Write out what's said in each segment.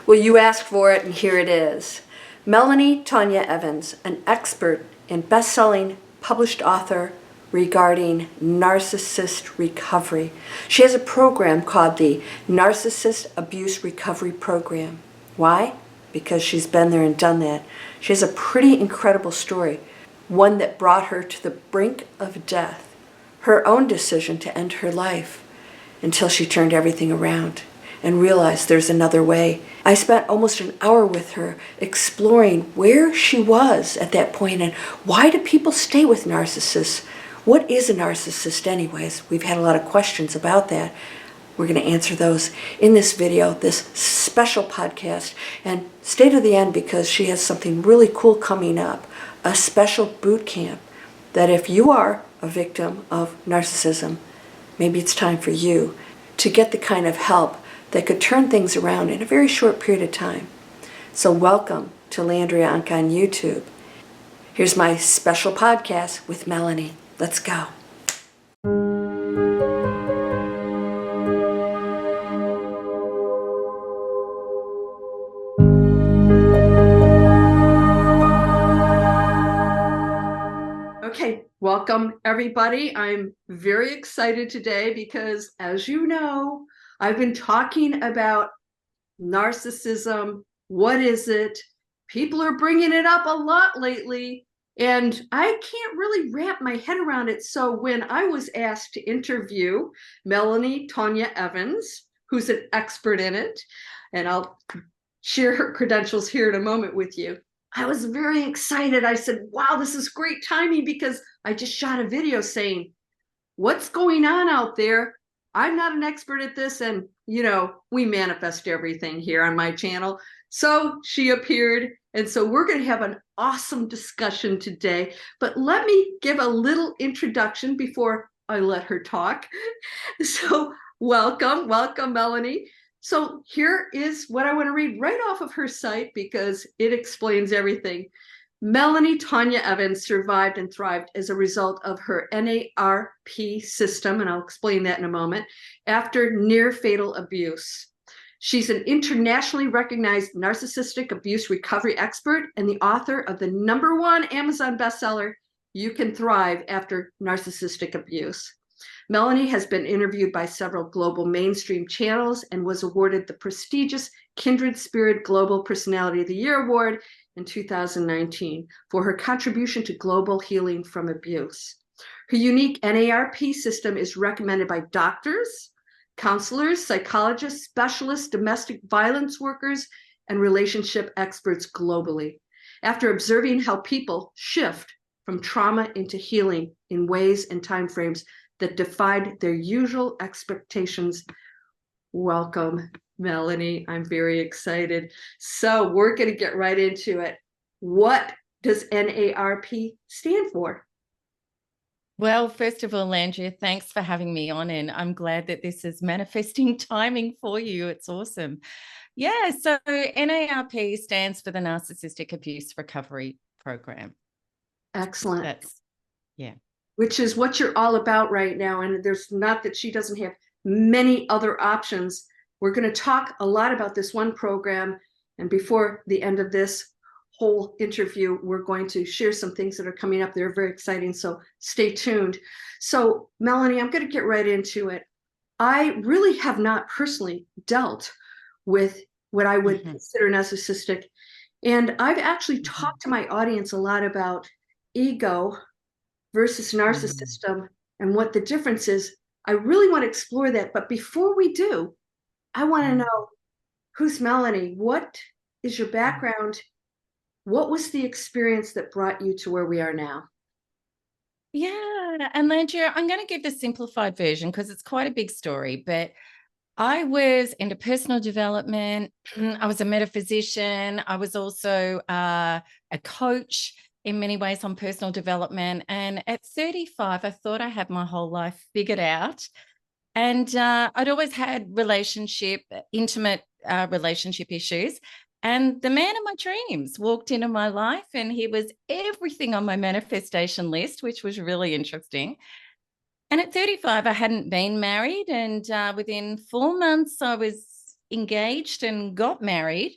Well, you asked for it, and here it is. Melanie Tonia Evans, an expert and best-selling published author regarding narcissist recovery. She has a program called the Narcissist Abuse Recovery Program. Why? Because she's been there and done that. She has a pretty incredible story, one that brought her to the brink of death, her own decision to end her life, until she turned everything around and realized there's another way. I spent almost an hour with her exploring where she was at that point and why do people stay with narcissists? What is a narcissist anyways? We've had a lot of questions about that. We're going to answer those in this video, this special podcast. And stay to the end because she has something really cool coming up, a special boot camp that if you are a victim of narcissism, maybe it's time for you to get the kind of help that could turn things around in a very short period of time. So welcome to Landria Onkka on YouTube. Here's my special podcast with Melanie. Let's go. Okay, welcome everybody. I'm very excited today because, as you know, I've been talking about narcissism. What is it? People are bringing it up a lot lately, and I can't really wrap my head around it. So when I was asked to interview Melanie Tonia Evans, who's an expert in it, and I'll share her credentials here in a moment with you, I was very excited. I said, wow, this is great timing because I just shot a video saying, what's going on out there? I'm not an expert at this, and you know, we manifest everything here on my channel. So she appeared, and so we're going to have an awesome discussion today. But let me give a little introduction before I let her talk. So welcome, Melanie. So here is what I want to read right off of her site because it explains everything. Melanie Tonia Evans survived and thrived as a result of her NARP system, and I'll explain that in a moment, after near-fatal abuse. She's an internationally recognized narcissistic abuse recovery expert and the author of the #1 Amazon bestseller, You Can Thrive After Narcissistic Abuse. Melanie has been interviewed by several global mainstream channels and was awarded the prestigious Kindred Spirit Global Personality of the Year Award in 2019 for her contribution to global healing from abuse. Her unique NARP system is recommended by doctors, counselors, psychologists, specialists, domestic violence workers, and relationship experts globally. After observing how people shift from trauma into healing in ways and timeframes that defied their usual expectations. Welcome, Melanie. I'm very excited. So we're going to get right into it. What does NARP stand for? Well, first of all, Landria, thanks for having me on, and I'm glad that this is manifesting timing for you. It's awesome. Yeah, so NARP stands for the Narcissistic Abuse Recovery Program. Excellent. Yeah. Which is what you're all about right now. And there's not that she doesn't have many other options. We're going to talk a lot about this one program. And before the end of this whole interview, we're going to share some things that are coming up. They're very exciting. So stay tuned. So Melanie, I'm going to get right into it. I really have not personally dealt with what I would consider narcissistic. And I've actually talked to my audience a lot about ego versus narcissism and what the difference is. I really want to explore that. But before we do, I want to know, who's Melanie? What is your background? What was the experience that brought you to where we are now? Yeah, and Landria, I'm going to give the simplified version because it's quite a big story, but I was into personal development. I was a metaphysician. I was also a coach in many ways on personal development. And at 35, I thought I had my whole life figured out. And I'd always had intimate relationship issues. And the man of my dreams walked into my life, and he was everything on my manifestation list, which was really interesting. And at 35, I hadn't been married. And within 4 months, I was engaged and got married,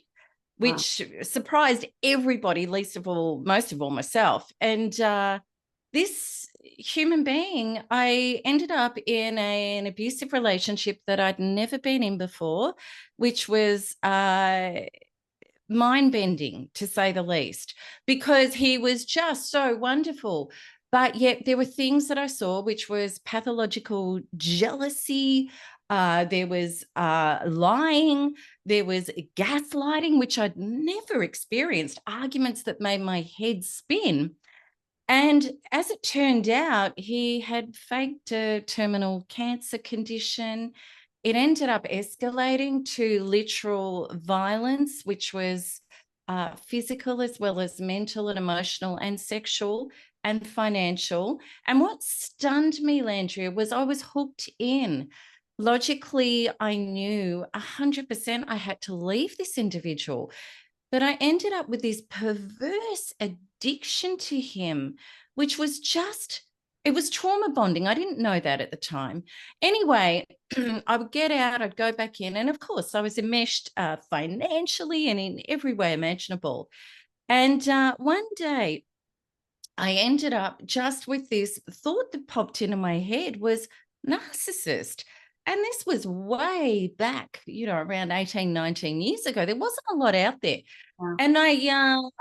Wow. which surprised everybody, most of all myself. And this human being, I ended up in an abusive relationship that I'd never been in before, which was mind-bending, to say the least, because he was just so wonderful. But yet there were things that I saw, which was pathological jealousy. There was lying. There was gaslighting, which I'd never experienced, arguments that made my head spin. And as it turned out, he had faked a terminal cancer condition. It ended up escalating to literal violence, which was physical as well as mental and emotional and sexual and financial. And what stunned me, Landria, was I was hooked in. Logically, I knew 100% I had to leave this individual. But I ended up with this perverse addiction to him, which was just, it was trauma bonding. I didn't know that at the time. Anyway, I would get out, I'd go back in. And of course, I was enmeshed financially and in every way imaginable. And one day, I ended up just with this thought that popped into my head was narcissist. And this was way back, around 18, 19 years ago. There wasn't a lot out there. Wow. And I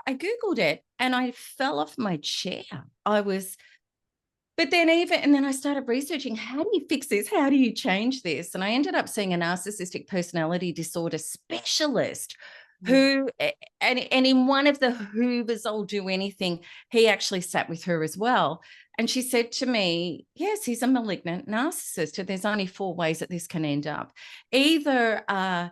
Googled it and I fell off my chair. But then I started researching, how do you fix this? How do you change this? And I ended up seeing a narcissistic personality disorder specialist who, and in one of the Hoovers, I'll do anything, he actually sat with her as well. And she said to me, yes, he's a malignant narcissist. And there's only 4 ways that this can end up. Either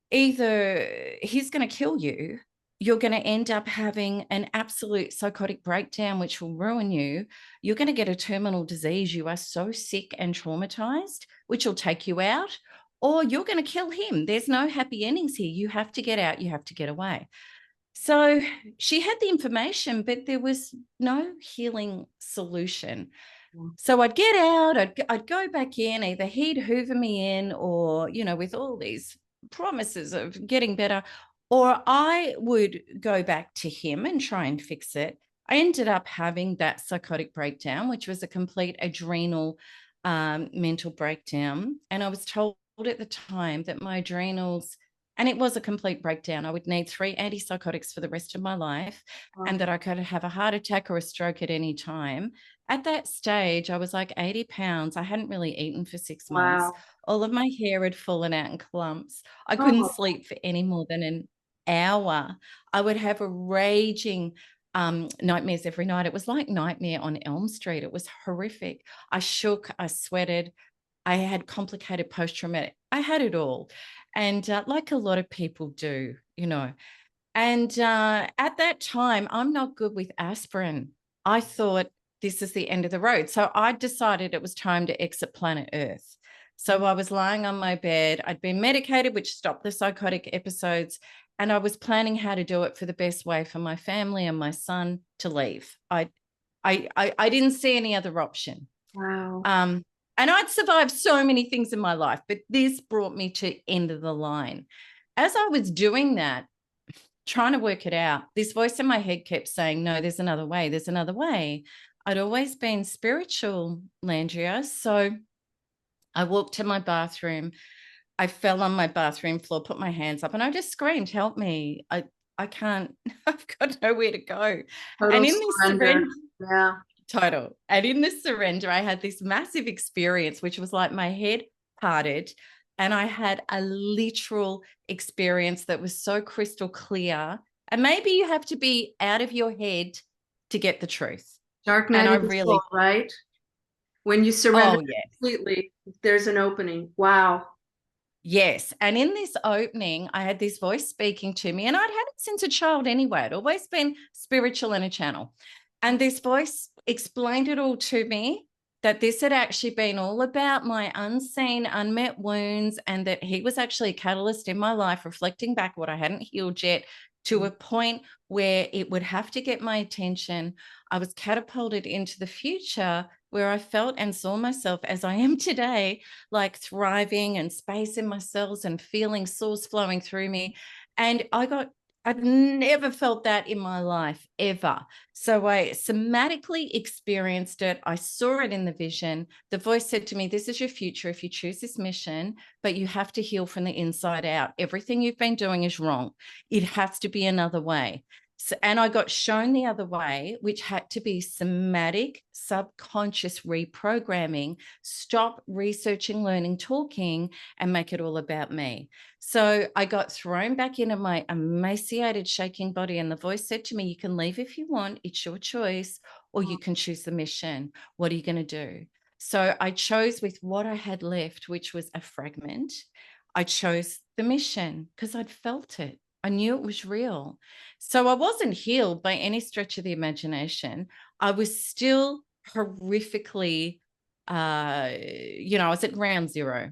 he's going to kill you, you're going to end up having an absolute psychotic breakdown, which will ruin you. You're going to get a terminal disease. You are so sick and traumatized, which will take you out, or you're going to kill him. There's no happy endings here. You have to get out. You have to get away. So she had the information, but there was no healing solution. So I'd get out, I'd go back in, either he'd hoover me in or, with all these promises of getting better, or I would go back to him and try and fix it. I ended up having that psychotic breakdown, which was a complete adrenal mental breakdown. And I was told at the time that my adrenals, and it was a complete breakdown, I would need 3 antipsychotics for the rest of my life, and that I could have a heart attack or a stroke at any time. At that stage, I was like 80 pounds. I hadn't really eaten for 6 months. Wow. All of my hair had fallen out in clumps. I couldn't Oh, sleep for any more than an hour. I would have a raging nightmares every night. It was like Nightmare on Elm Street. It was horrific. I shook, I sweated. I had complicated post-traumatic. I had it all. And like a lot of people do, And at that time, I'm not good with aspirin. I thought this is the end of the road. So I decided it was time to exit planet Earth. So I was lying on my bed. I'd been medicated, which stopped the psychotic episodes. And I was planning how to do it for the best way for my family and my son to leave. I didn't see any other option. wow. And I'd survived so many things in my life, but this brought me to end of the line. As I was doing that, trying to work it out, this voice in my head kept saying, no, there's another way. There's another way. I'd always been spiritual, Landria. So I walked to my bathroom. I fell on my bathroom floor, put my hands up, and I just screamed, help me. I can't, I've got nowhere to go. Total And in this surrender, yeah. total. And in this surrender, I had this massive experience, which was like my head parted and I had a literal experience that was so crystal clear. And maybe you have to be out of your head to get the truth. Dark night of the soul, right? When you surrender completely, there's an opening. Wow. Yes. And in this opening, I had this voice speaking to me, and I'd had it since a child anyway. I'd always been spiritual in a channel. And this voice explained it all to me, that this had actually been all about my unseen, unmet wounds, and that he was actually a catalyst in my life, reflecting back what I hadn't healed yet, to a point where it would have to get my attention. I was catapulted into the future where I felt and saw myself as I am today, like thriving and space in my cells and feeling source flowing through me. And I've never felt that in my life ever. So I somatically experienced it. I saw it in the vision. The voice said to me, "This is your future if you choose this mission, but you have to heal from the inside out. Everything you've been doing is wrong. It has to be another way." So, and I got shown the other way, which had to be somatic, subconscious reprogramming, stop researching, learning, talking, and make it all about me. So I got thrown back into my emaciated, shaking body, and the voice said to me, "You can leave if you want. It's your choice, or you can choose the mission. What are you going to do?" So I chose with what I had left, which was a fragment. I chose the mission because I'd felt it. I knew it was real. So I wasn't healed by any stretch of the imagination. I was still horrifically, I was at ground zero.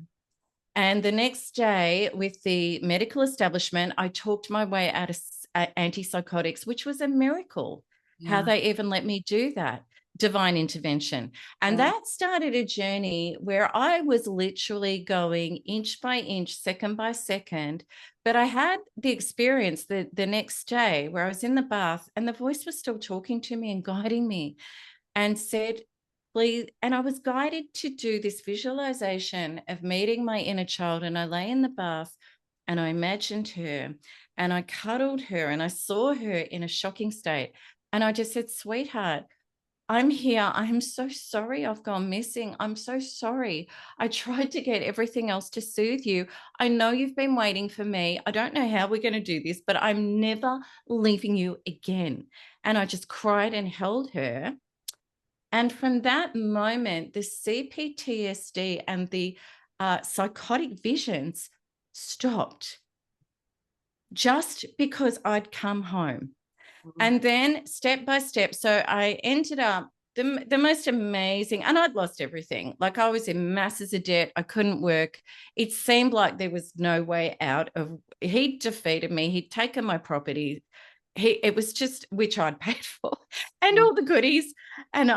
And the next day, with the medical establishment, I talked my way out of antipsychotics, which was a miracle. How they even let me do that. Divine intervention. And that started a journey where I was literally going inch by inch, second by second. But I had the experience the next day where I was in the bath and the voice was still talking to me and guiding me and said, "Please," and I was guided to do this visualization of meeting my inner child. And I lay in the bath and I imagined her and I cuddled her and I saw her in a shocking state. And I just said, "Sweetheart, I'm here. I'm so sorry I've gone missing. I'm so sorry. I tried to get everything else to soothe you. I know you've been waiting for me. I don't know how we're going to do this, but I'm never leaving you again." And I just cried and held her. And from that moment, the CPTSD and the psychotic visions stopped just because I'd come home. And then step by step, so I ended up the most amazing, and I'd lost everything. Like I was in masses of debt. I couldn't work. It seemed like there was no way out of, he'd defeated me. He'd taken my property. It was just, which I'd paid for, and all the goodies. And,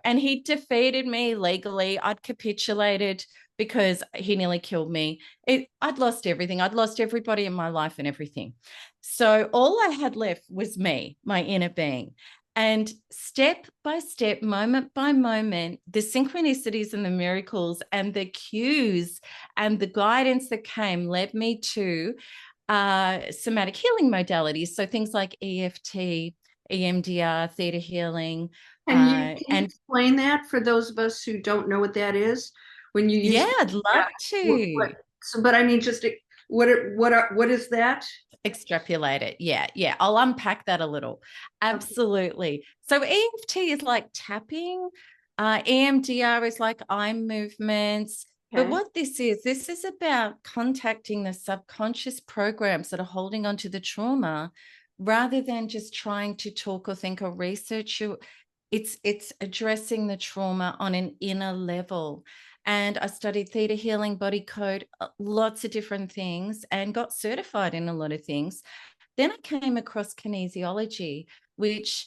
and he defeated me legally. I'd capitulated because he nearly killed me. I'd lost everything. I'd lost everybody in my life and everything. So all I had left was me, my inner being. And step by step, moment by moment, the synchronicities and the miracles and the cues and the guidance that came led me to somatic healing modalities. So things like EFT, EMDR, theta healing. Can you And explain that for those of us who don't know what that is? When you use yeah, I'd love to. so, but I mean, just what is that? Extrapolate it. Yeah. I'll unpack that a little. Absolutely. So EFT is like tapping. EMDR is like eye movements. But what this is about contacting the subconscious programs that are holding on to the trauma rather than just trying to talk or think or research. It's addressing the trauma on an inner level. And I studied theta healing, body code, lots of different things, and got certified in a lot of things. Then I came across kinesiology, which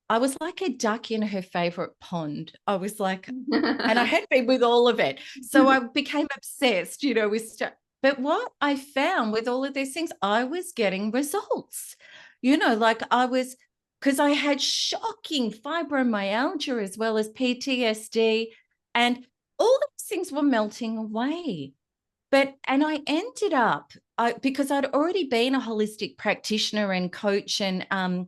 I was like a duck in her favorite pond. I was like, and I had been with all of it. So I became obsessed, with stuff. But what I found with all of these things, I was getting results, like because I had shocking fibromyalgia as well as PTSD, and all these things were melting away. And I ended up, because I'd already been a holistic practitioner and coach and a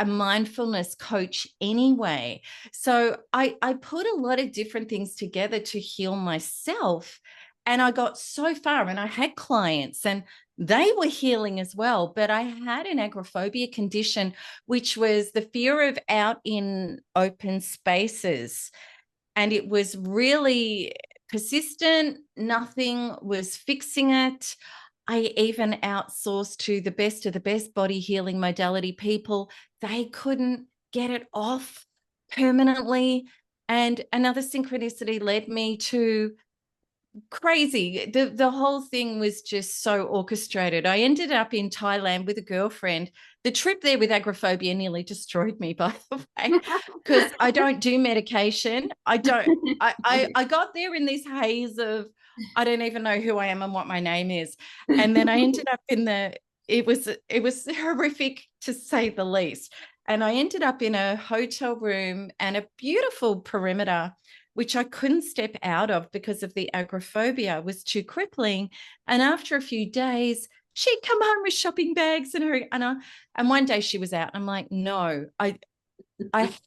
mindfulness coach anyway. So I put a lot of different things together to heal myself. And I got so far, and I had clients and they were healing as well. But I had an agoraphobia condition, which was the fear of out in open spaces. And it was really persistent. Nothing was fixing it. I even outsourced to the best of the best body healing modality people. They couldn't get it off permanently. And another synchronicity led me to crazy. The whole thing was just so orchestrated. I ended up in Thailand with a girlfriend. The trip there with agoraphobia nearly destroyed me, by the way, because I don't do medication. I got there in this haze of, I don't even know who I am and what my name is. And then I ended up in it was horrific, to say the least. And I ended up in a hotel room and a beautiful perimeter, which I couldn't step out of because of the agoraphobia. It was too crippling. And after a few days, she'd come home with shopping bags and one day she was out. I'm like, no, I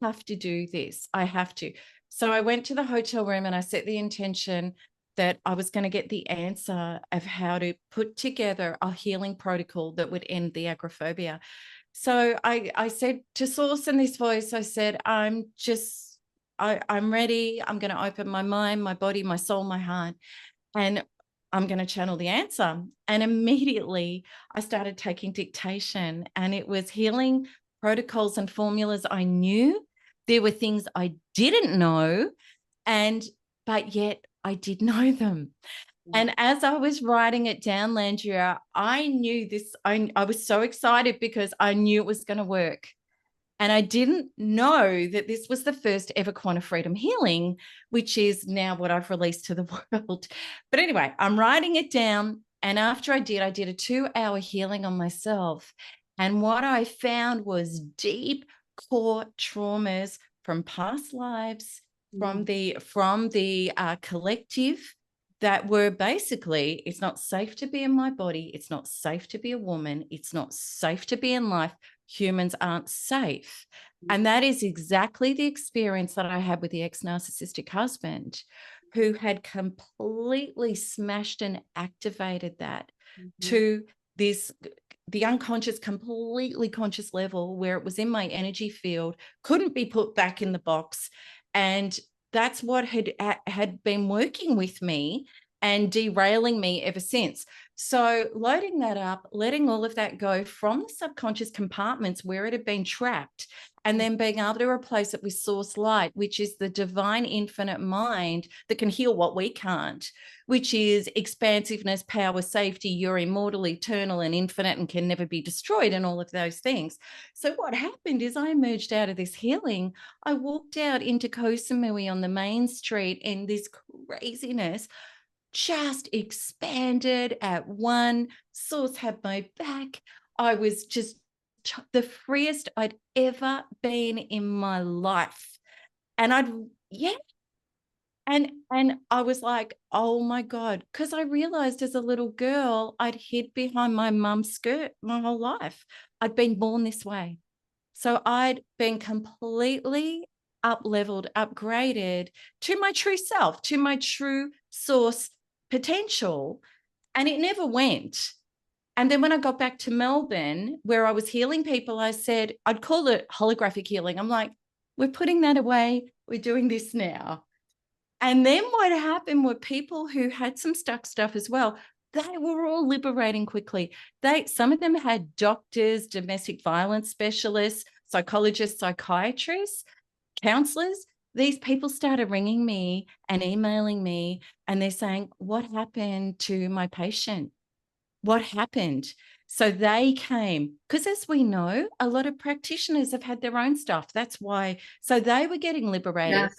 have to do this. I have to. So I went to the hotel room and I set the intention that I was going to get the answer of how to put together a healing protocol that would end the agoraphobia. So I said to Source in this voice, I said, I'm ready. I'm going to open my mind, my body, my soul, my heart, and I'm going to channel the answer. And immediately I started taking dictation, and it was healing protocols and formulas I knew. There were things I didn't know, but yet I did know them. And as I was writing it down, Landria, I knew this. I was so excited because I knew it was going to work. And I didn't know that this was the first ever quantum freedom healing, which is now what I've released to the world. But anyway, I'm writing it down. And after I did a 2-hour healing on myself. And what I found was deep core traumas from past lives, from the collective, that were basically, it's not safe to be in my body. It's not safe to be a woman. It's not safe to be in life. Humans aren't safe. And that is exactly the experience that I had with the ex-narcissistic husband, who had completely smashed and activated that to the unconscious, completely conscious level, where it was in my energy field, couldn't be put back in the box. And that's what had been working with me and derailing me ever since. So loading that up, letting all of that go from the subconscious compartments where it had been trapped, and then being able to replace it with source light, which is the divine infinite mind that can heal what we can't, which is expansiveness, power, safety, you're immortal, eternal, and infinite and can never be destroyed, and all of those things. So what happened is I emerged out of this healing. I walked out into Koh Samui on the main street, and this craziness just expanded at one. Source had my back. I was just the freest I'd ever been in my life. And and I was like, oh my God, because I realized as a little girl, I'd hid behind my mum's skirt my whole life. I'd been born this way. So I'd been completely up-leveled, upgraded to my true self, to my true source potential, and it never went. And then when I got back to Melbourne, where I was healing people, I said, I'd call it holographic healing. I'm like, we're putting that away. We're doing this now. And then what happened were people who had some stuck stuff as well. They were all liberating quickly. Some of them had doctors, domestic violence specialists, psychologists, psychiatrists, counselors. These people started ringing me and emailing me, and they're saying, what happened to my patient? What happened? So they came, because as we know, a lot of practitioners have had their own stuff. That's why. So they were getting liberated.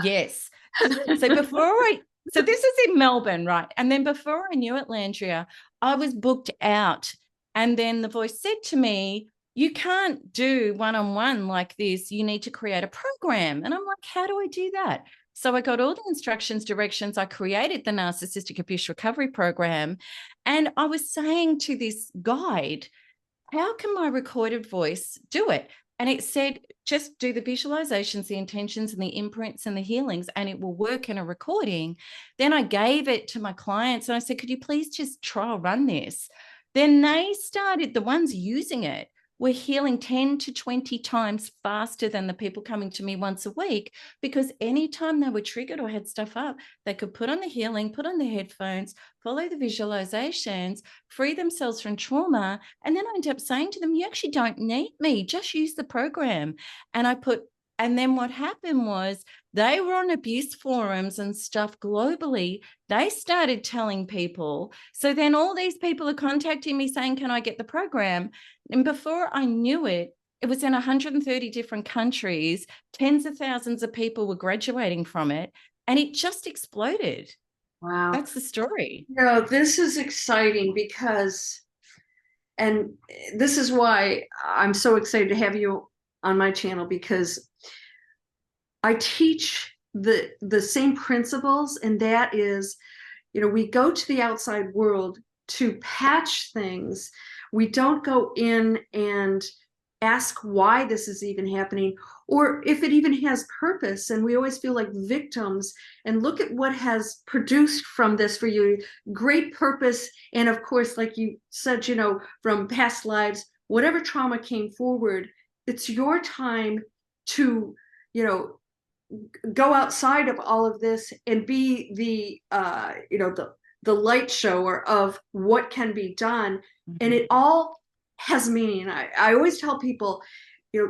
Yes. So this is in Melbourne, right? And then before I knew it, Landria, I was booked out. And then the voice said to me, you can't do one-on-one like this. You need to create a program. And I'm like, how do I do that? So I got all the instructions, directions. I created the Narcissistic Abuse Recovery Program. And I was saying to this guide, how can my recorded voice do it? And it said, just do the visualizations, the intentions, and the imprints and the healings, and it will work in a recording. Then I gave it to my clients and I said, could you please just trial run this? Then they started, the ones using it were healing 10 to 20 times faster than the people coming to me once a week, because anytime they were triggered or had stuff up, they could put on the healing, put on the headphones, follow the visualizations, free themselves from trauma. And then I ended up saying to them, you actually don't need me, just use the program. And then what happened was They were on abuse forums and stuff globally. They started telling people. So then all these people are contacting me saying, can I get the program? And before I knew it, it was in 130 different countries. Tens of thousands of people were graduating from it, and it just exploded. Wow. That's the story. This is exciting because, and this is why I'm so excited to have you on my channel, because I teach the same principles, and that is, we go to the outside world to patch things. We don't go in and ask why this is even happening, or if it even has purpose. And we always feel like victims. And look at what has produced from this for you. Great purpose. And of course, like you said, from past lives, whatever trauma came forward, it's your time to, go outside of all of this and be the light shower of what can be done. Mm-hmm. And it all has meaning. I always tell people,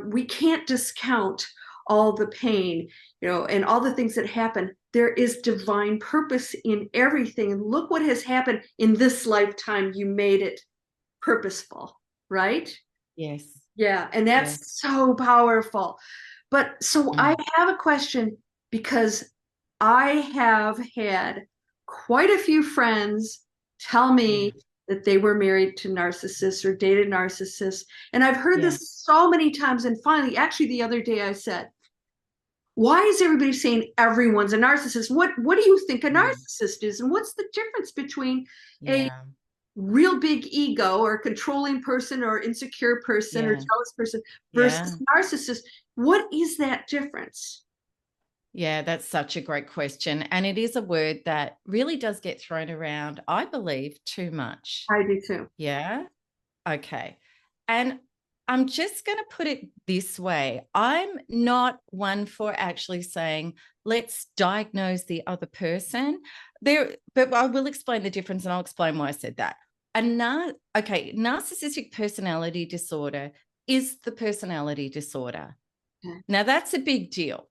we can't discount all the pain, and all the things that happen. There is divine purpose in everything. And look what has happened in this lifetime. You made it purposeful, right? Yes. Yeah. And that's so powerful. But so I have a question, because I have had quite a few friends tell me that they were married to narcissists or dated narcissists. And I've heard this so many times. And finally, actually, the other day I said, why is everybody saying everyone's a narcissist? What do you think a narcissist is? And what's the difference between a real big ego or controlling person or insecure person or jealous person versus narcissist? What is that difference? Yeah, that's such a great question. And it is a word that really does get thrown around, I believe, too much. I do too. Yeah. Okay. And I'm just going to put it this way. I'm not one for actually saying, let's diagnose the other person there, but I will explain the difference, and I'll explain why I said that. Narcissistic personality disorder is the personality disorder. Okay. Now, that's a big deal.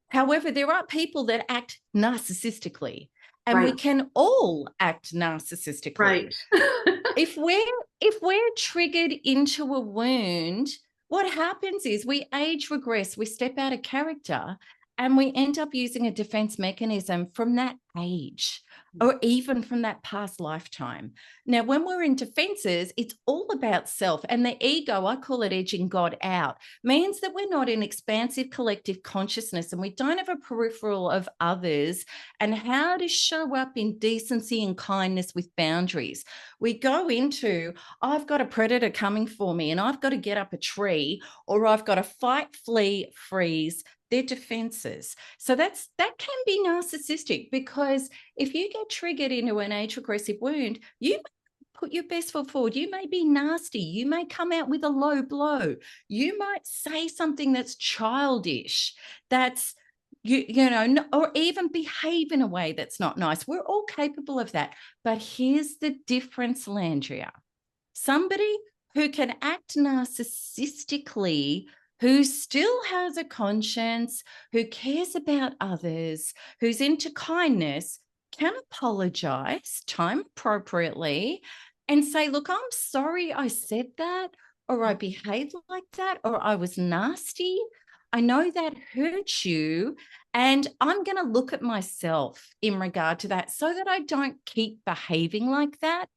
However, there are people that act narcissistically, and we can all act narcissistically. Right. If we're triggered into a wound, what happens is we age regress, we step out of character, and we end up using a defense mechanism from that age, or even from that past lifetime. Now, when we're in defenses, it's all about self, and the ego, I call it edging God out, means that we're not in expansive collective consciousness, and we don't have a peripheral of others and how to show up in decency and kindness with boundaries. We go into, I've got a predator coming for me, and I've got to get up a tree, or I've got to fight, flee, freeze. They're defenses. So that can be narcissistic, because if you get triggered into an age regressive wound, you may put your best foot forward. You may be nasty. You may come out with a low blow. You might say something that's childish, that's, or even behave in a way that's not nice. We're all capable of that. But here's the difference, Landria. Somebody who can act narcissistically, who still has a conscience, who cares about others, who's into kindness, can apologize time appropriately and say, look, I'm sorry I said that, or I behaved like that, or I was nasty. I know that hurt you, and I'm going to look at myself in regard to that so that I don't keep behaving like that.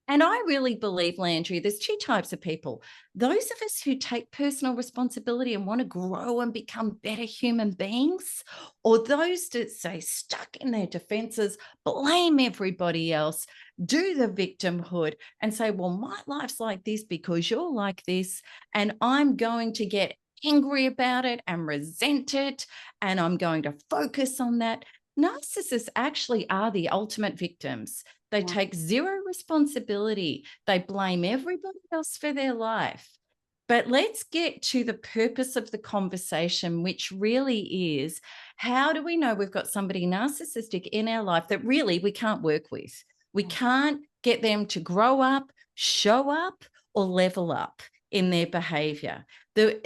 And I really believe, Landry, there's two types of people. Those of us who take personal responsibility and want to grow and become better human beings, or those that stay stuck in their defenses, blame everybody else, do the victimhood and say, well, my life's like this because you're like this, and I'm going to get angry about it and resent it, and I'm going to focus on that. Narcissists actually are the ultimate victims. They take zero responsibility. They blame everybody else for their life. But let's get to the purpose of the conversation, which really is, how do we know we've got somebody narcissistic in our life that really we can't work with? We can't get them to grow up, show up, or level up. in their behavior.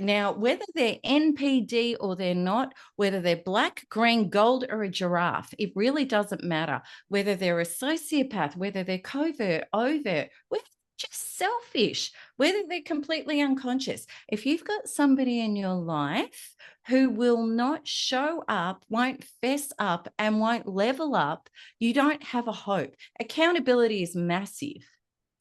Now, whether they're NPD or they're not, whether they're black, green, gold, or a giraffe, it really doesn't matter. Whether they're a sociopath, whether they're covert, overt, whether they're just selfish, whether they're completely unconscious. If you've got somebody in your life who will not show up, won't fess up, and won't level up, you don't have a hope. Accountability is massive.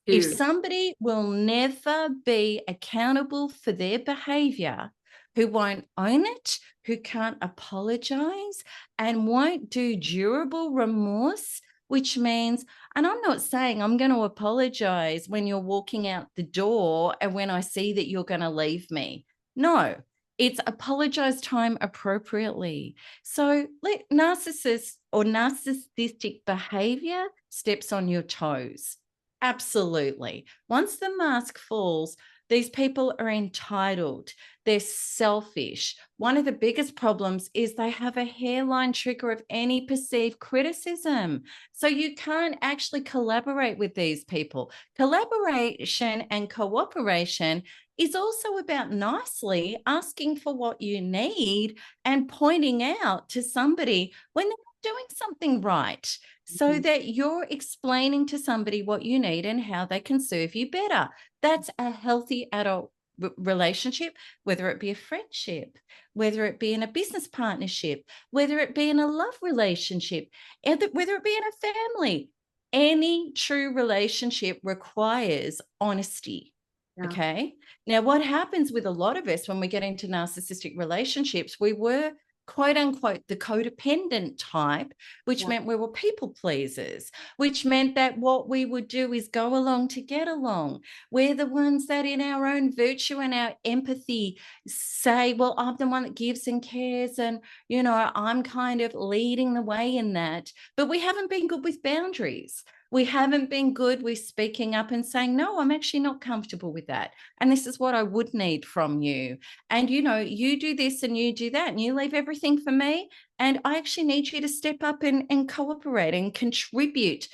If Huge. somebody will never be accountable for their behavior, who won't own it, who can't apologize, and won't do durable remorse, which means, and I'm not saying I'm going to apologize when you're walking out the door and when I see that you're going to leave me. No, it's apologize time appropriately. So let narcissists or narcissistic behavior steps on your toes. Absolutely. Once the mask falls, these people are entitled. They're selfish. One of the biggest problems is they have a hairline trigger of any perceived criticism. So you can't actually collaborate with these people. Collaboration and cooperation is also about nicely asking for what you need and pointing out to somebody when they're doing something right, so that you're explaining to somebody what you need and how they can serve you better. That's a healthy adult relationship, whether it be a friendship, whether it be in a business partnership, whether it be in a love relationship, whether it be in a family. Any true relationship requires honesty. Yeah. Okay. Now, what happens with a lot of us when we get into narcissistic relationships, we were quote unquote the codependent type, which meant we were people pleasers, which meant that what we would do is go along to get along. We're the ones that in our own virtue and our empathy say, well, I'm the one that gives and cares, and I'm kind of leading the way in that. But we haven't been good with boundaries. We haven't been good with speaking up and saying, no, I'm actually not comfortable with that. And this is what I would need from you. And, you do this and you do that and you leave everything for me. And I actually need you to step up and cooperate and contribute.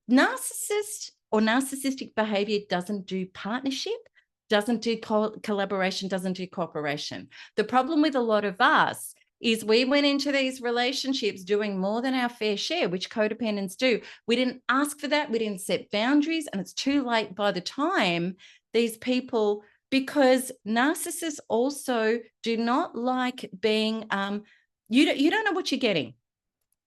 Narcissist or narcissistic behavior doesn't do partnership, doesn't do collaboration, doesn't do cooperation. The problem with a lot of us is we went into these relationships doing more than our fair share, which codependents do. We didn't ask for that. We didn't set boundaries. And it's too late by the time these people, because narcissists also do not like being, you don't know what you're getting.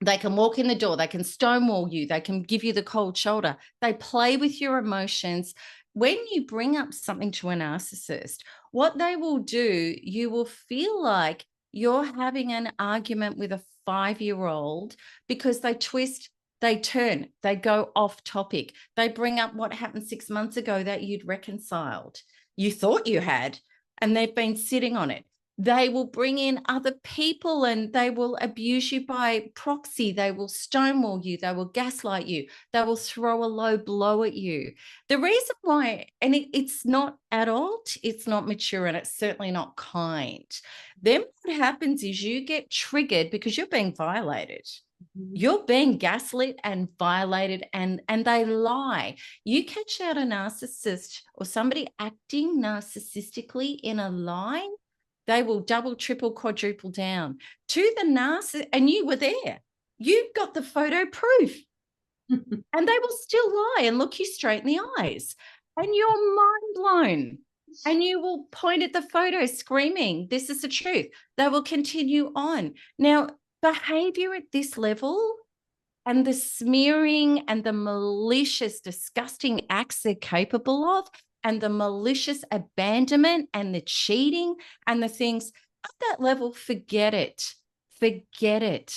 They can walk in the door. They can stonewall you. They can give you the cold shoulder. They play with your emotions. When you bring up something to a narcissist, what they will do, you will feel like you're having an argument with a 5-year-old because they twist, they turn, they go off topic. They bring up what happened 6 months ago that you'd reconciled. You thought you had, and they've been sitting on it. They will bring in other people and they will abuse you by proxy. They will stonewall you. They will gaslight you. They will throw a low blow at you. The reason why, and it's not adult, it's not mature, and it's certainly not kind. Then what happens is you get triggered because you're being violated. You're being gaslit and violated, and they lie. You catch out a narcissist or somebody acting narcissistically in a lie, they will double, triple, quadruple down to the narcissist. And you were there. You've got the photo proof. And they will still lie and look you straight in the eyes. And you're mind blown. And you will point at the photo screaming, this is the truth. They will continue on. Now, behavior at this level and the smearing and the malicious, disgusting acts they're capable of, and the malicious abandonment and the cheating and the things at that level, forget it. Forget it.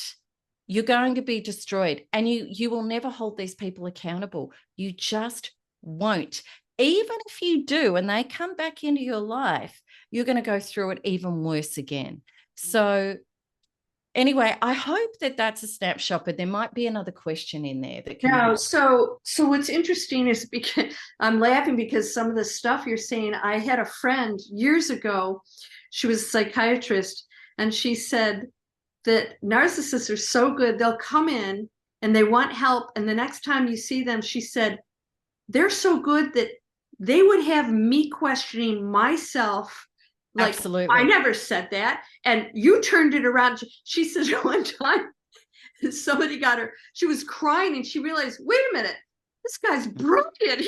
You're going to be destroyed, and you will never hold these people accountable. You just won't. Even if you do and they come back into your life, you're going to go through it even worse again. So anyway, I hope that that's a snapshot, but there might be another question in there that can help. So what's interesting is because I'm laughing because some of the stuff you're saying, I had a friend years ago, she was a psychiatrist, and she said that narcissists are so good, they'll come in and they want help. And the next time you see them, she said, they're so good that they would have me questioning myself. Like, I Absolutely. never said that. And you turned it around. She says one time, somebody got her, she was crying and she realized, wait a minute, this guy's broken.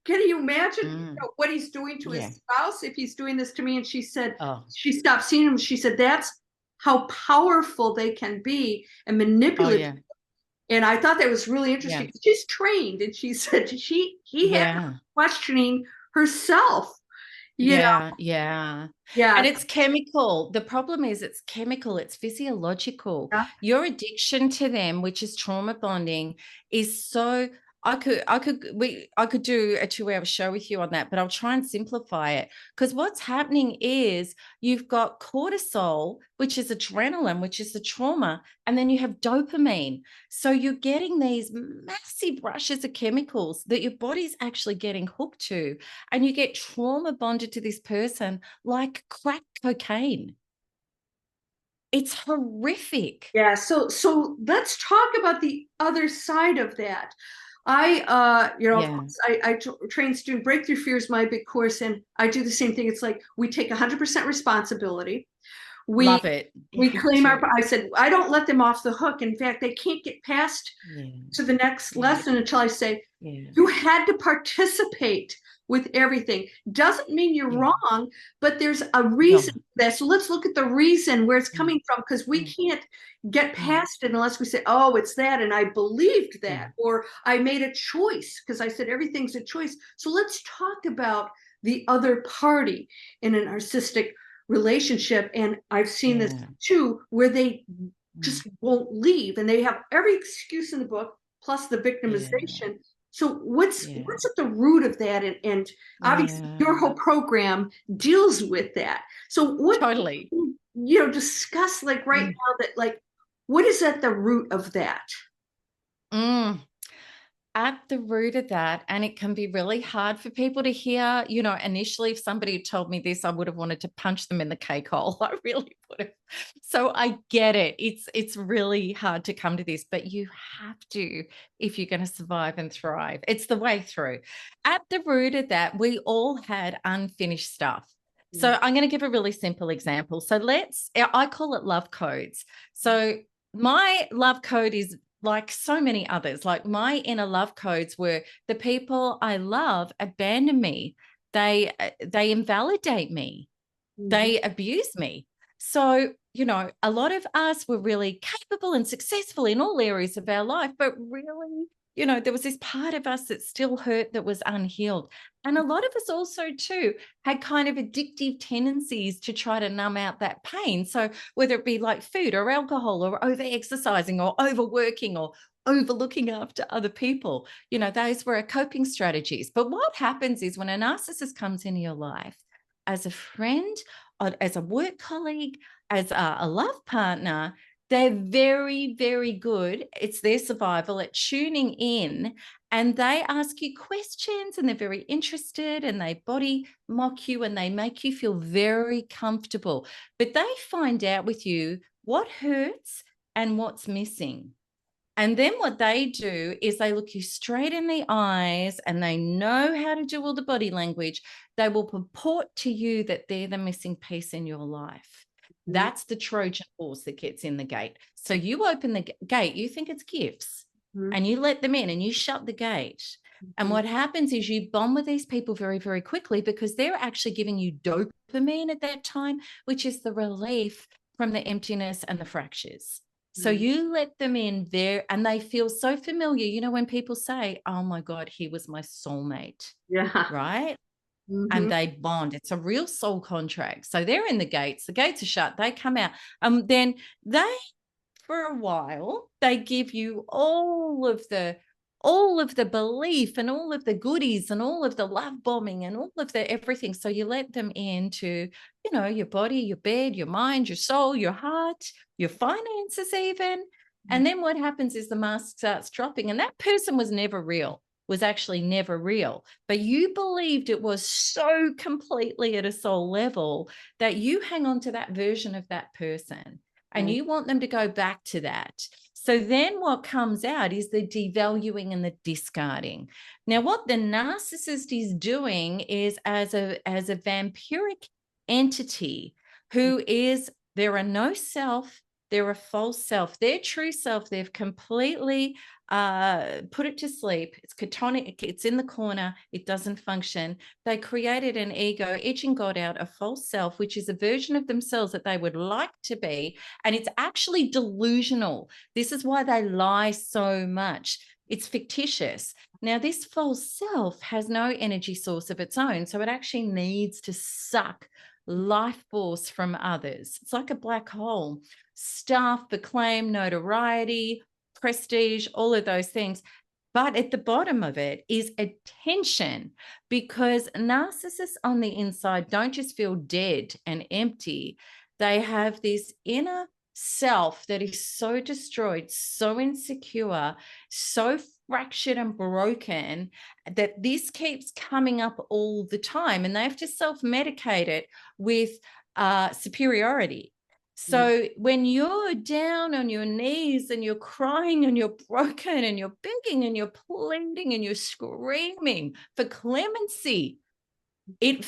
Can you imagine what he's doing to Yeah. his spouse if he's doing this to me? And she said, Oh, she stopped seeing him. She said, that's how powerful they can be and oh manipulative. yeah. And I thought that was really Yeah. interesting. She's trained, and she said he had Yeah. questioning herself. You know, Yeah, yeah. And yeah, it's chemical. The problem is it's chemical, it's physiological. yeah, Your addiction to them, which is trauma bonding, is so I could do a 2-hour show with you on that, but I'll try and simplify it. Because what's happening is you've got cortisol, which is adrenaline, which is the trauma, and then you have dopamine. So you're getting these massive rushes of chemicals that your body's actually getting hooked to, and you get trauma bonded to this person like crack cocaine. It's horrific. yeah. So let's talk about the other side of that. Of Yeah. course, I train student breakthrough fear is my big course, and I do the same thing. It's like we take 100% responsibility. We Love it. we Me claim our. too. I said I don't let them off the hook. In fact, they can't get past Yeah. to the next Yeah. lesson until I say, Yeah. you had to participate with everything. Doesn't mean you're Yeah. wrong, but there's a reason No. for that. So let's look at the reason where it's Mm, coming from, because we mm, can't get mm. past it unless we say, oh, it's that, and I believed Yeah. that, or I made a choice, because I said everything's a choice. So let's talk about the other party in a narcissistic relationship. And I've seen this Yeah. too, where they Mm. just won't leave, and they have every excuse in the book, plus the Yeah. victimization. So what's Yeah. at the root of that? And obviously Yeah. your whole program deals with that. So what, Totally. discuss like right Mm. now, that like, what is at the root of that? Mm. At the root of that, and it can be really hard for people to hear. Initially, if somebody had told me this, I would have wanted to punch them in the cake hole. I really would have. So I get it. It's really hard to come to this, but you have to if you're going to survive and thrive. It's the way through. At the root of that, we all had unfinished stuff. So I'm going to give a really simple example. So I call it love codes. So my love code is like so many others. Like my inner love codes were the people I love abandon me. They invalidate me. Mhm. They abuse me. So, a lot of us were really capable and successful in all areas of our life, but really, there was this part of us that still hurt, that was unhealed. And a lot of us also, too, had kind of addictive tendencies to try to numb out that pain. So, whether it be like food or alcohol or over exercising or overworking or overlooking after other people, those were our coping strategies. But what happens is when a narcissist comes into your life, as a friend, as a work colleague, as a love partner, they're very, very good. It's their survival at tuning in, and they ask you questions, and they're very interested, and they body mock you, and they make you feel very comfortable. But they find out with you what hurts and what's missing. And then what they do is they look you straight in the eyes, and they know how to do all the body language. They will purport to you that they're the missing piece in your life. That's the Trojan horse that gets in the gate. So you open the gate, you think it's gifts, Mhm. and you let them in and you shut the gate. And Mhm. what happens is you bond with these people very, very quickly, because they're actually giving you dopamine at that time, which is the relief from the emptiness and the fractures. So Mhm. you let them in there, and they feel so familiar. When people say, oh my God, he was my soulmate, Yeah. right? And Mhm. they bond. It's a real soul contract. So they're in the gates are shut. They come out. Then they, for a while, they give you all of the belief and all of the goodies and all of the love bombing and all of the everything. So you let them into, your body, your bed, your mind, your soul, your heart, your finances even. And then what happens is the mask starts dropping, and that person was never real, was actually never real. But you believed it was so completely at a soul level that you hang on to that version of that person. and you want them to go back to that. So then what comes out is the devaluing and the discarding. Now, what the narcissist is doing is, as a vampiric entity who is, there are no self, they're a false self. Their true self, they've completely put it to sleep. It's catonic, it's in the corner, it doesn't function. They created an ego, edging God out, a false self, which is a version of themselves that they would like to be. And it's actually delusional. This is why they lie so much. It's fictitious. Now, this false self has no energy source of its own, so it actually needs to suck life force from others. It's like a black hole. Staff, acclaim, notoriety, prestige, all of those things. But at the bottom of it is attention, because narcissists on the inside don't just feel dead and empty. They have this inner self that is so destroyed, so insecure, so fractured and broken that this keeps coming up all the time, and they have to self-medicate it with superiority. So when you're down on your knees and you're crying and you're broken and you're begging and you're pleading and you're screaming for clemency, the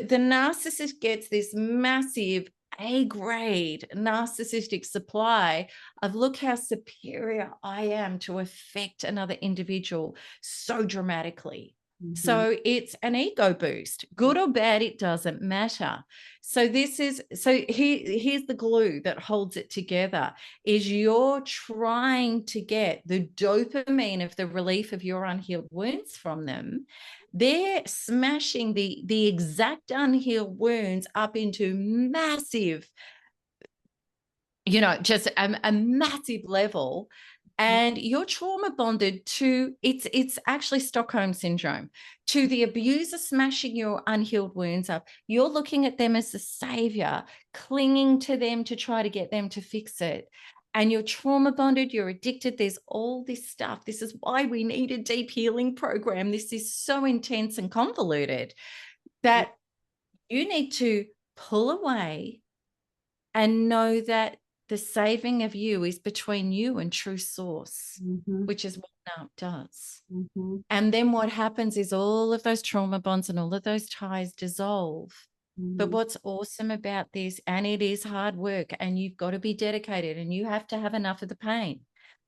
narcissist gets this massive A-grade narcissistic supply of, look how superior I am to affect another individual so dramatically. So it's an ego boost, good or bad, it doesn't matter. So here's the glue that holds it together, is you're trying to get the dopamine of the relief of your unhealed wounds from them. They're smashing the exact unhealed wounds up into massive, just a massive level. And you're trauma bonded to, it's actually Stockholm syndrome, to the abuser smashing your unhealed wounds up. You're looking at them as the savior, clinging to them to try to get them to fix it. And you're trauma bonded, you're addicted. There's all this stuff. This is why we need a deep healing program. This is so intense and convoluted that you need to pull away and know that the saving of you is between you and true source, which is what NARP does. And then what happens is all of those trauma bonds and all of those ties dissolve. But what's awesome about this, and it is hard work, and you've got to be dedicated, and you have to have enough of the pain.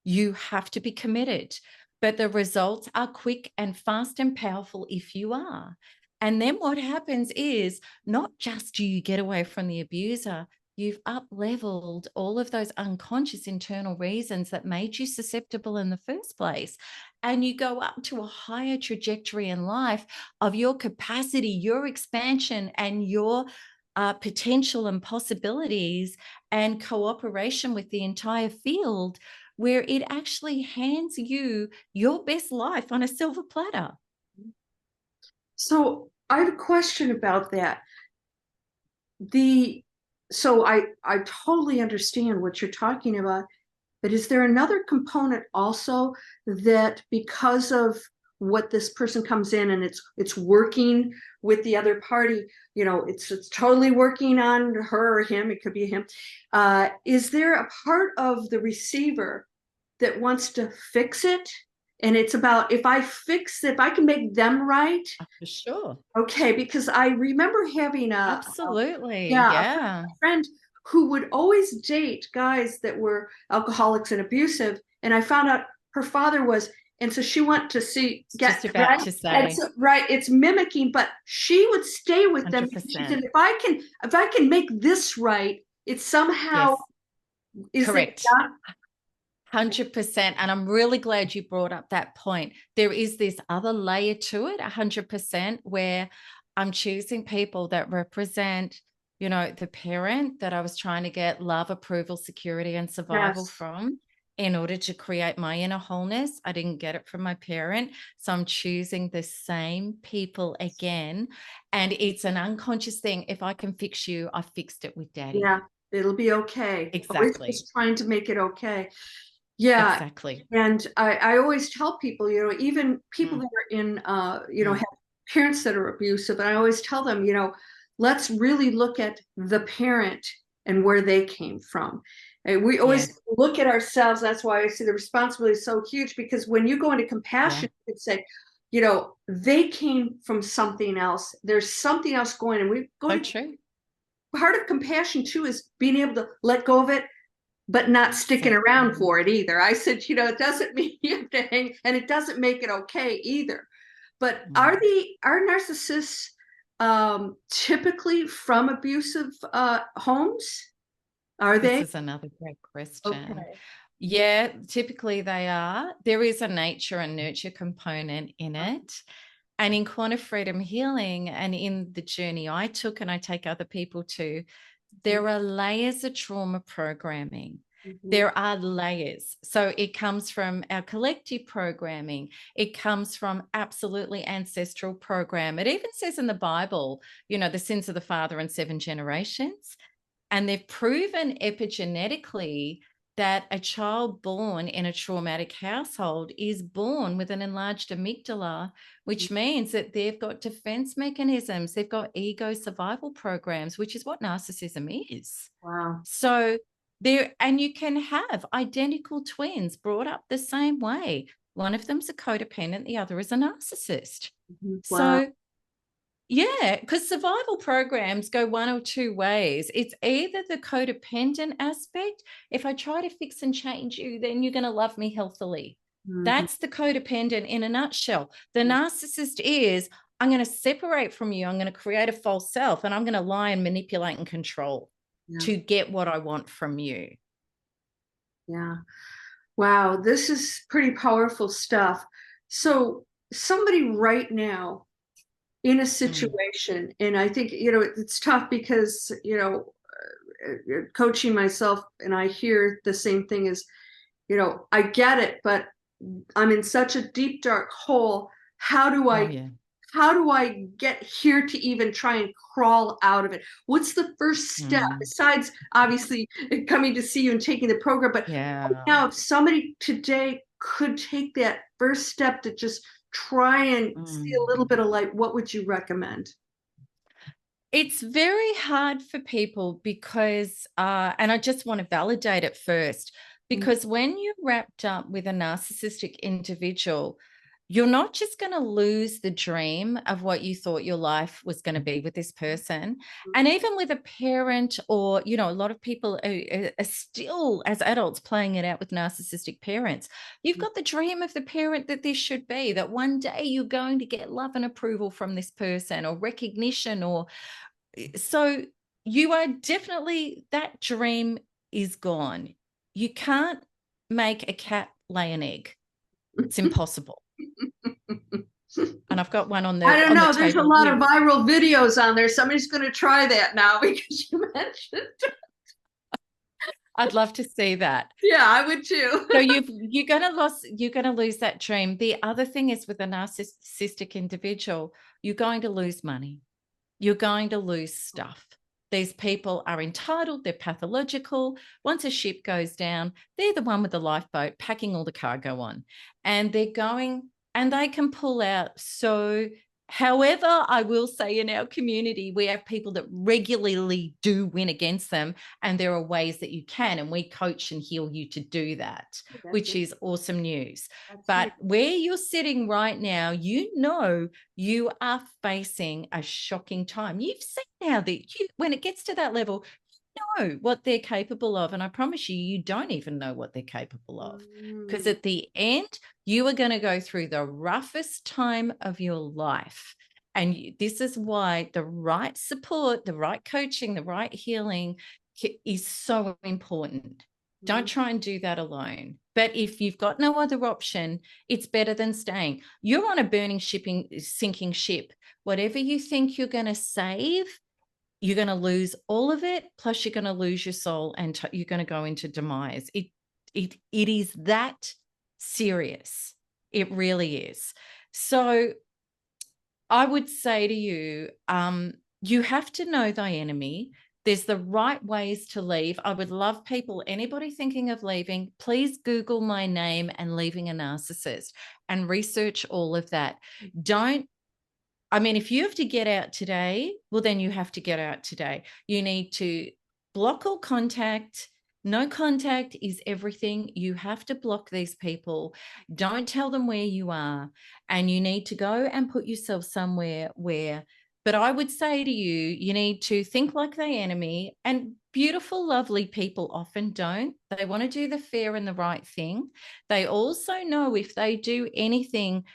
You have to be committed. But the results are quick and fast and powerful if you are. And then what happens is, not just do you get away from the abuser, you've up-leveled all of those unconscious internal reasons that made you susceptible in the first place. And you go up to a higher trajectory in life of your capacity, your expansion, and your potential and possibilities and cooperation with the entire field, where it actually hands you your best life on a silver platter. So I have a question about that. So I totally understand what you're talking about, but is there another component also, that because of what this person comes in and it's working with the other party, it's totally working on her or him, it could be him. Is there a part of the receiver that wants to fix it? And it's about, if I can make them right. For sure. Okay, because I remember having absolutely, a friend who would always date guys that were alcoholics and abusive, and I found out her father was, and so she went to see. Just about to say, so, right? It's mimicking, but she would stay with 100%. Them. She said, if I can make this right, it somehow is correct. 100%. And I'm really glad you brought up that point. There is this other layer to it, 100%, where I'm choosing people that represent, the parent that I was trying to get love, approval, security, and survival from in order to create my inner wholeness. I didn't get it from my parent. So I'm choosing the same people again. And it's an unconscious thing. If I can fix you, I fixed it with daddy. Yeah, it'll be okay. Exactly. Always just trying to make it okay. Yeah, exactly. And I always tell people, even people that are in, have parents that are abusive, and I always tell them, let's really look at the parent and where they came from. And we Yeah. always look at ourselves. That's why I see the responsibility is so huge, because when you go into compassion, you can say, they came from something else. There's something else going, and we go So to true. part of compassion too is being able to let go of it, but not sticking Exactly. around for it either. I said, it doesn't mean you have to hang, and it doesn't make it okay either. But Mm. are narcissists typically from abusive homes? Are This they? is another great question. Okay. Yeah, typically they are. There is a nature and nurture component in it. And in quantum freedom healing and in the journey I took and I take other people to, there are layers of trauma programming. Mm-hmm. There are layers. So it comes from our collective programming. It comes from absolutely ancestral program. It even says in the Bible, the sins of the father and 7 generations. And they've proven epigenetically that a child born in a traumatic household is born with an enlarged amygdala, which means that they've got defense mechanisms, they've got ego survival programs, which is what narcissism is. Wow. So and you can have identical twins brought up the same way. One of them's a codependent, the other is a narcissist. Mm-hmm. Wow. So yeah, because survival programs go one or two ways. It's either the codependent aspect. If I try to fix and change you, then you're going to love me healthily. Mm-hmm. That's the codependent in a nutshell. The narcissist is, I'm going to separate from you. I'm going to create a false self, and I'm going to lie and manipulate and control Yeah. to get what I want from you. Yeah. Wow. This is pretty powerful stuff. So somebody right now in a Mm. situation, and I think, it's tough because, coaching myself, and I hear the same thing as, I get it, but I'm in such a deep, dark hole. How do Oh, I yeah. how do I get here to even try and crawl out of it? What's the first step Mm. besides obviously coming to see you and taking the program? But Yeah. now, if somebody today could take that first step to just try and see a little Mm. bit of light, what would you recommend? It's very hard for people because, and I just want to validate it first, because when you're wrapped up with a narcissistic individual, you're not just going to lose the dream of what you thought your life was going to be with this person. And even with a parent, or, a lot of people are still, as adults, playing it out with narcissistic parents. You've got the dream of the parent that this should be, that one day you're going to get love and approval from this person, or recognition, or so you are definitely, that dream is gone. You can't make a cat lay an egg. It's impossible. And I've got one on I the don't know. There's a table lot here. of viral videos on there. Somebody's going to try that now because you mentioned. I'd love to see that. Yeah, I would too. So you're gonna lose that dream. The other thing is, with a narcissistic individual, you're going to lose money. You're going to lose stuff. These people are entitled, they're pathological. Once a ship goes down, they're the one with the lifeboat packing all the cargo on. And they're going, and they can pull out. So, however, I will say in our community, we have people that regularly do win against them. And there are ways that you can. And we coach and heal you to do that, which is awesome news. But where you're sitting right now, you are facing a shocking time. You've seen now that when it gets to that level, you know what they're capable of. And I promise you don't even know what they're capable of. Because at the end, you are going to go through the roughest time of your life. And this is why the right support, the right coaching, the right healing is so important. Don't try and do that alone. But if you've got no other option, it's better than staying. You're on a burning sinking ship. Whatever you think you're going to save, you're going to lose all of it. Plus, you're going to lose your soul, and you're going to go into demise. It is that serious. It really is. So I would say to you, you have to know thy enemy. There's the right ways to leave. I would love people, anybody thinking of leaving, please Google my name and leaving a narcissist and research all of that. If you have to get out today, well, then you have to get out today. You need to block all contact, No contact is everything. You have to block these people. Don't tell them where you are. And you need to go and put yourself somewhere where, but I would say to you, you need to think like the enemy. And beautiful, lovely people often don't. They want to do the fair and the right thing. They also know if they do anything,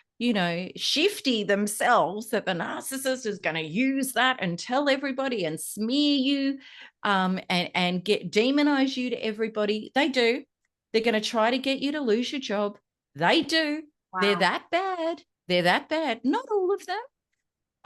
shifty themselves, that the narcissist is going to use that and tell everybody and smear you, and demonize you to everybody. They do. They're going to try to get you to lose your job. They do. Wow. They're that bad. They're that bad. Not all of them.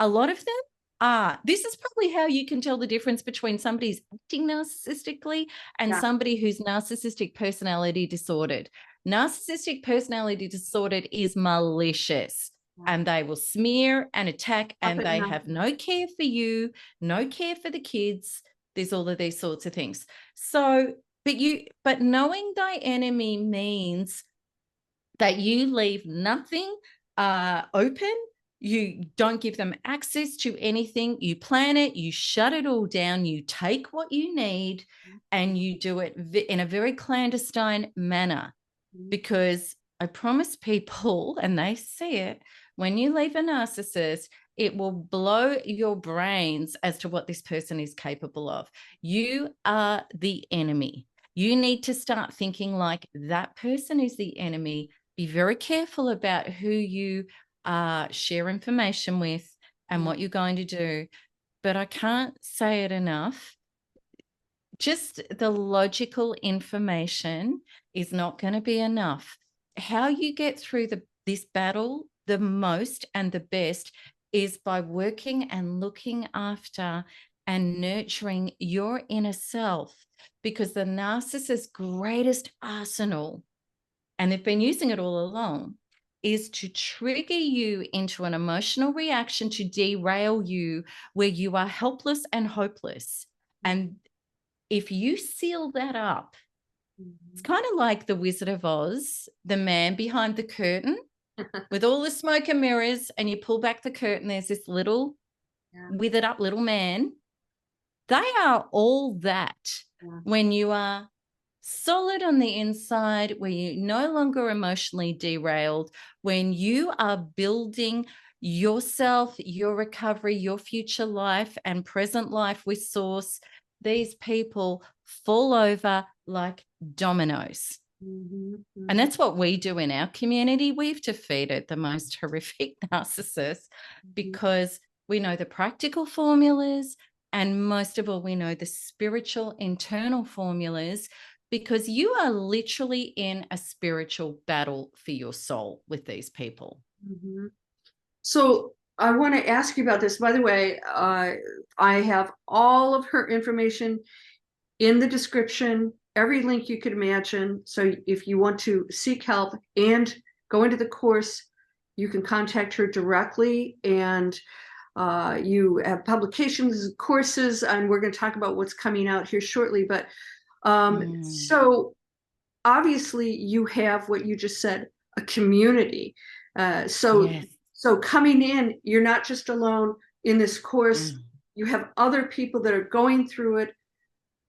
A lot of them are. This is probably how you can tell the difference between somebody who's acting narcissistically and somebody who's narcissistic personality disordered. Narcissistic personality disordered is malicious, and they will smear and attack, and they have no care for you, no care for the kids. There's all of these sorts of things. So, but knowing thy enemy means that you leave nothing open. You don't give them access to anything. You plan it, you shut it all down, you take what you need, and you do it in a very clandestine manner. Because I promise people, and they see it, when you leave a narcissist, it will blow your brains as to what this person is capable of. You are the enemy. You need to start thinking like that person is the enemy. Be very careful about who you share information with and what you're going to do. But I can't say it enough. Just the logical information is not going to be enough. How you get through this battle the most and the best is by working and looking after and nurturing your inner self, because the narcissist's greatest arsenal, and they've been using it all along, is to trigger you into an emotional reaction to derail you where you are helpless and hopeless. And if you seal that up, it's kind of like the Wizard of Oz, the man behind the curtain with all the smoke and mirrors, and you pull back the curtain, there's this little withered up little man. They are all that when you are solid on the inside, where you're no longer emotionally derailed, when you are building yourself, your recovery, your future life and present life with Source. These people fall over like dominoes. And that's what we do in our community. We've defeated the most horrific narcissists because we know the practical formulas, and most of all, we know the spiritual internal formulas, because you are literally in a spiritual battle for your soul with these people. So I want to ask you about this. By the way, I have all of her information in the description, every link you could imagine. So if you want to seek help and go into the course, you can contact her directly. And you have publications, courses, and we're going to talk about what's coming out here shortly. But so obviously you have what you just said, a community. So coming in, you're not just alone in this course. You have other people that are going through it,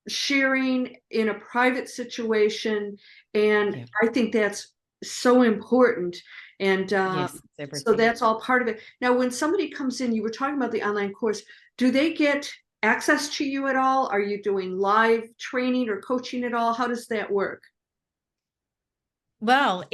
sharing in a private situation. And I think that's so important. And so that's all part of it. Now, when somebody comes in, you were talking about the online course, do they get access to you at all? Are you doing live training or coaching at all? How does that work? Well,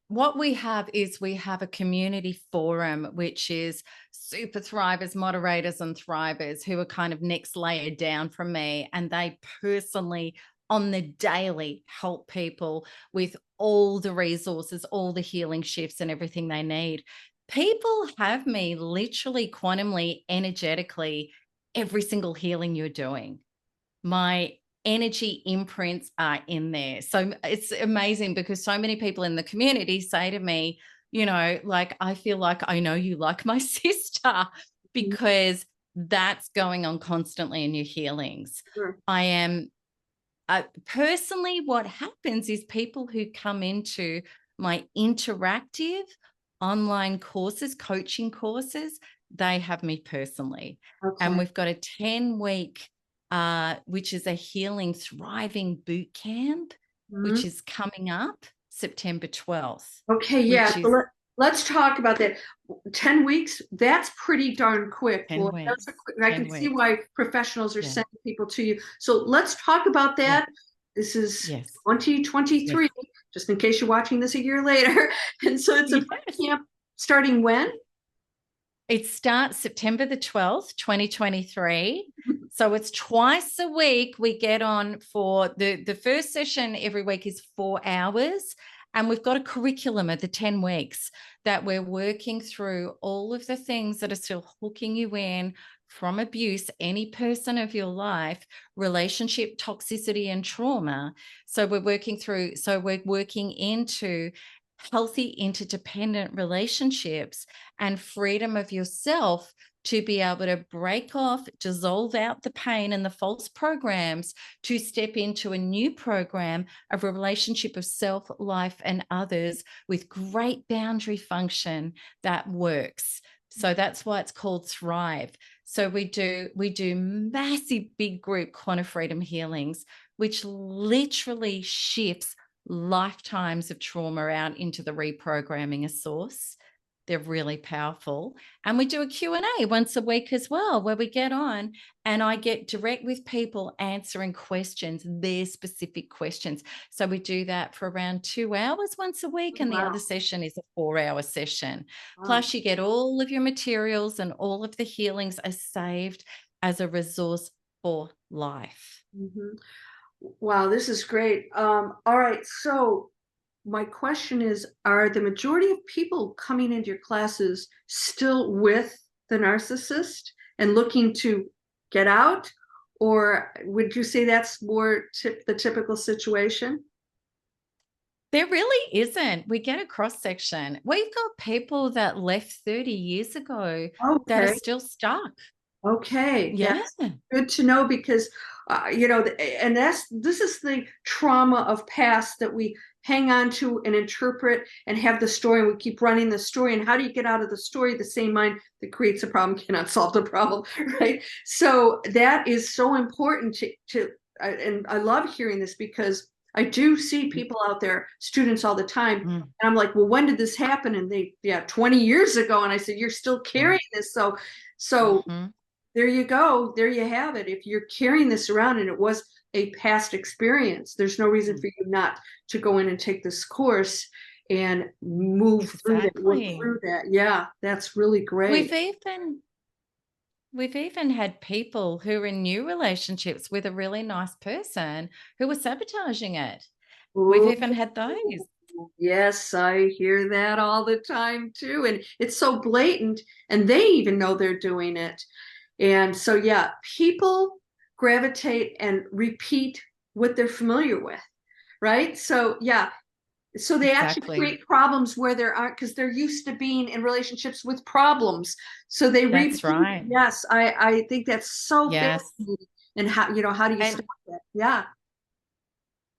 what we have is we have a community forum, which is super thrivers, moderators, and thrivers who are kind of next layer down from me. And they personally, on the daily, help people with all the resources, all the healing shifts and everything they need. People have me literally, quantumly, energetically, every single healing you're doing. My energy imprints are in there. So it's amazing, because so many people in the community say to me, like, I feel like I know you like my sister, because that's going on constantly in your healings. I am personally, what happens is people who come into my interactive online courses, coaching courses, they have me personally. And we've got a 10-week which is a healing, thriving boot camp, which is coming up September 12th. Okay, yeah. Which is So let's talk about that. 10 weeks, that's pretty darn quick. 10 Boy. weeks. I 10 can see weeks. why professionals are Yeah. sending people to you. So let's talk about Yeah. that. This is Yes. 2023, Yes. just in case you're watching this a year later. And so it's a boot camp starting when? It starts September the 12th, 2023. So it's twice a week we get on for the first session every week is 4 hours. And we've got a curriculum of the 10 weeks that we're working through all of the things that are still hooking you in from abuse, any person of your life, relationship toxicity and trauma. So we're working into healthy interdependent relationships and freedom of yourself to be able to break off, dissolve out the pain and the false programs to step into a new program of a relationship of self, life, and others with great boundary function that works. So that's why it's called Thrive. So we do massive big group quantum freedom healings, which literally shifts lifetimes of trauma out into the reprogramming of source. They're really powerful. And we do a Q&A once a week as well, where we get on and I get direct with people answering questions, their specific questions. So we do that for around 2 hours once a week. And the other session is a 4-hour session. Plus you get all of your materials and all of the healings are saved as a resource for life. Wow, this is great. All right. So my question is, are the majority of people coming into your classes still with the narcissist and looking to get out? Or would you say that's more the typical situation? There really isn't. We get a cross section. We've got people that left 30 years ago that are still stuck. Okay, Yeah. that's good to know because, and this is the trauma of past that we hang on to and interpret and have the story, and we keep running the story. And how do you get out of the story? The same mind that creates a problem cannot solve the problem, right? So that is so important and I love hearing this because I do see people out there, students all the time. And I'm like, well, when did this happen? And 20 years ago. And I said, you're still carrying this. So there you go. There you have it. If you're carrying this around and it was a past experience, there's no reason for you not to go in and take this course and move through that, work through that. Yeah, that's really great. We've even had people who are in new relationships with a really nice person who were sabotaging it. We've even had those. Yes, I hear that all the time too. And it's so blatant, and they even know they're doing it. And so, yeah, people gravitate and repeat what they're familiar with, right? So, yeah. So they actually create problems where there aren't, because they're used to being in relationships with problems. So they repeat. Right. Yes, I think that's so fascinating. And how do you stop that? Yeah.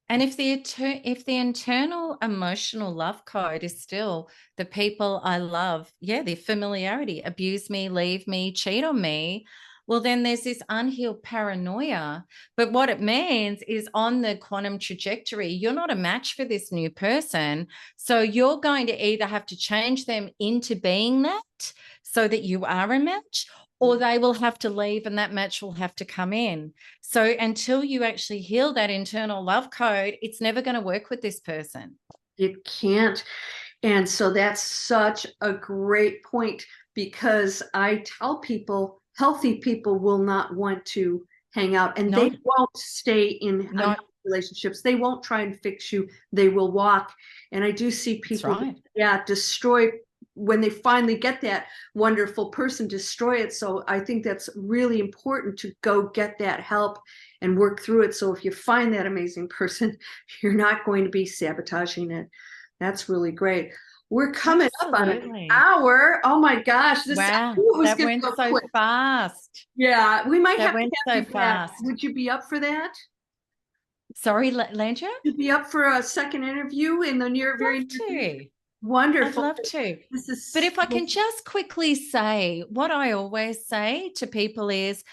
And if the internal emotional love code is still the people I love, their familiarity, abuse me, leave me, cheat on me, well, then there's this unhealed paranoia. But what it means is on the quantum trajectory, you're not a match for this new person. So you're going to either have to change them into being that so that you are a match, or they will have to leave and that match will have to come in. So until you actually heal that internal love code, it's never going to work with this person. It can't. And so that's such a great point, because I tell people, healthy people will not want to hang out, and they won't stay in relationships. They won't try and fix you. They will walk. And I do see people, destroy when they finally get that wonderful person, destroy it. So I think that's really important to go get that help and work through it. So if you find that amazing person, you're not going to be sabotaging it. That's really great. We're coming up on an hour. Oh my gosh. That went so fast. Yeah, we might have to have you back. Would you be up for that? Sorry, Landria? You'd be up for a second interview in the very near future? Wonderful. I'd love to. But if I can just quickly say, what I always say to people is,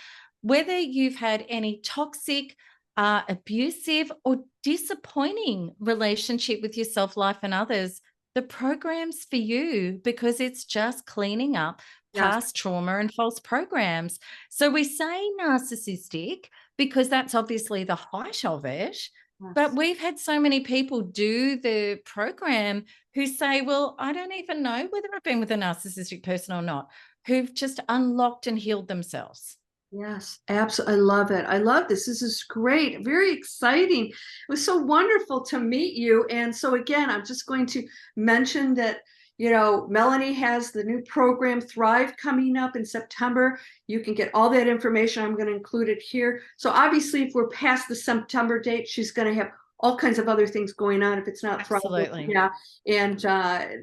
whether you've had any toxic, abusive, or disappointing relationship with yourself, life, and others, the program's for you, because it's just cleaning up Yes. past trauma and false programs. So we say narcissistic because that's obviously the height of it. But Yes. we've had so many people do the program who say, well, I don't even know whether I've been with a narcissistic person or not, who've just unlocked and healed themselves. Yes, absolutely. I love it. I love this. This is great. Very exciting. It was so wonderful to meet you. And so again, I'm just going to mention that, Melanie has the new program Thrive coming up in September. You can get all that information. I'm going to include it here. So obviously, if we're past the September date, she's going to have all kinds of other things going on if it's not Thrive. Absolutely. Yeah. And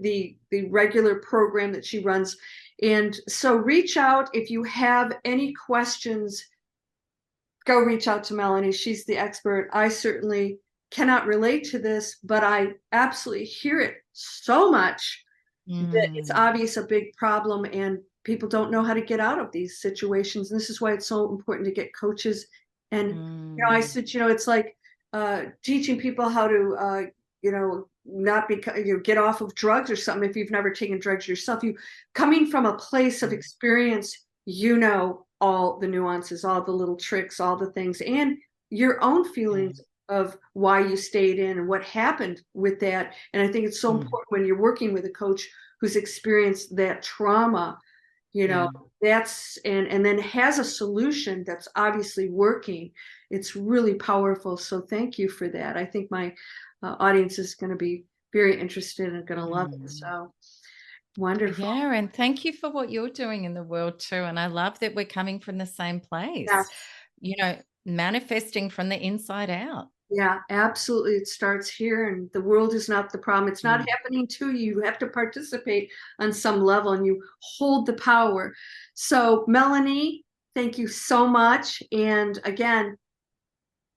the regular program that she runs. And so reach out if you have any questions. Go reach out to Melanie. She's the expert. I certainly cannot relate to this, but I absolutely hear it so much that it's obvious a big problem, and people don't know how to get out of these situations. And this is why it's so important to get coaches. And I said, it's like teaching people how to not be, get off of drugs or something. If you've never taken drugs yourself, you coming from a place of experience, all the nuances, all the little tricks, all the things, and your own feelings of why you stayed in and what happened with that. And I think it's so important when you're working with a coach who's experienced that trauma, that's and then has a solution that's obviously working. It's really powerful. So thank you for that. I think my audience is going to be very interested and going to love it. So wonderful. Yeah, and thank you for what you're doing in the world too. And I love that we're coming from the same place, Yes. Manifesting from the inside out. Yeah, absolutely. It starts here, and the world is not the problem. It's not happening to you. You have to participate on some level, and you hold the power. So, Melanie, thank you so much. And again,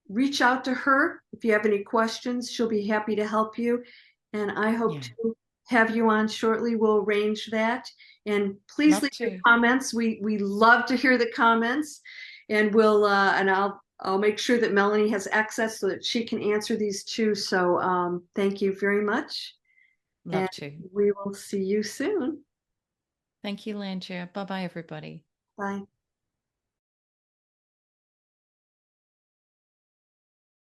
reach out to her if you have any questions. She'll be happy to help you. And I hope to have you on shortly. We'll arrange that. And please leave your comments. We love to hear the comments, and I'll make sure that Melanie has access so that she can answer these too. So thank you very much. Love to. We will see you soon. Thank you, Landria. Bye-bye, everybody. Bye.